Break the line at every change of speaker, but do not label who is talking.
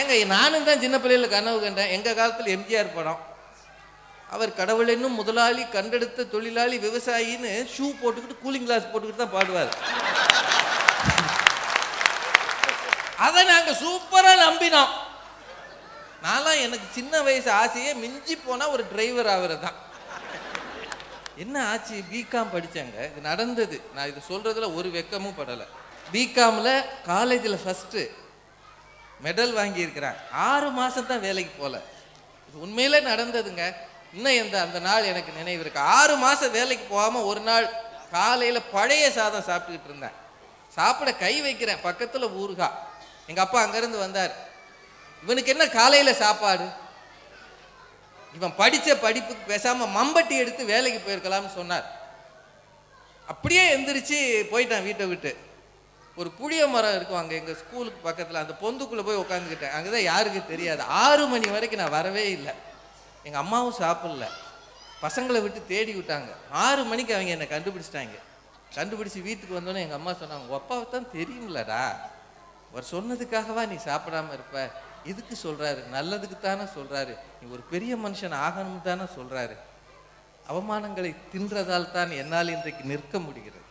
ஏங்க நானும் தான் சின்ன பிள்ளையில கனவு கண்டேன். எங்கள் காலத்தில் எம்ஜிஆர் படம், அவர் கடவுள் என்னும் முதலாளி கண்டெடுத்த தொழிலாளி விவசாயின்னு ஷூ போட்டுக்கிட்டு கூலிங் கிளாஸ் போட்டுக்கிட்டு தான் பாடுவார். அதை நாங்கள் சூப்பராக நம்பினோம். நான்லாம் எனக்கு சின்ன வயசு ஆசையே மிஞ்சி போனால் ஒரு டிரைவர் ஆகிறது தான். என்ன ஆச்சு, பிகாம் படித்தாங்க, இது நடந்தது. நான் இது சொல்கிறதுல ஒரு வெக்கமும் படலை. பிகாமில் காலேஜில் ஃபஸ்ட்டு மெடல் வாங்கியிருக்கிறேன். 6 மாதம் தான் வேலைக்கு போகல. இது உண்மையிலே நடந்ததுங்க. இன்னும் அந்த நாள் எனக்கு நினைவு இருக்கு. 6 மாதம் வேலைக்கு போகாமல் ஒரு நாள் காலையில் பழைய சாதம் சாப்பிட்டுக்கிட்டு இருந்தேன். சாப்பிட கை வைக்கிறேன், பக்கத்தில் ஊறுகாய். எங்கள் அப்பா அங்கேருந்து வந்தார். இவனுக்கு என்ன காலையில் சாப்பாடு, இவன் படித்த படிப்புக்கு பேசாமல் மம்பட்டி எடுத்து வேலைக்கு போயிருக்கலாம்னு சொன்னார். அப்படியே எந்திரிச்சு போயிட்டான் வீட்டை விட்டு. ஒரு புளிய மரம் இருக்கும் அங்கே எங்கள் ஸ்கூலுக்கு பக்கத்தில், அந்த பொந்துக்குள்ளே போய் உட்காந்துக்கிட்டேன். அங்கே தான் யாருக்கு தெரியாது. 6 மணி வரைக்கும் நான் வரவே இல்லை. எங்கள் அம்மாவும் சாப்பிடல, பசங்களை விட்டு தேடி விட்டாங்க. 6 மணிக்கு அவங்க என்னை கண்டுபிடிச்சிட்டாங்க. கண்டுபிடிச்சி வீட்டுக்கு வந்தோன்னே எங்கள் அம்மா சொன்னாங்க, உங்கள் அப்பாவை தான் தெரியுங்களடா, அவர் சொன்னதுக்காகவா நீ சாப்பிடாம இருப்ப, எதுக்கு சொல்கிறாரு, நல்லதுக்கு தானே சொல்கிறாரு, நீ ஒரு பெரிய மனுஷன் ஆகணும்னு தானே சொல்கிறாரு, அவமானங்களை தின்றதால் தான் என்னால் இன்றைக்கு நிற்க முடிகிறது.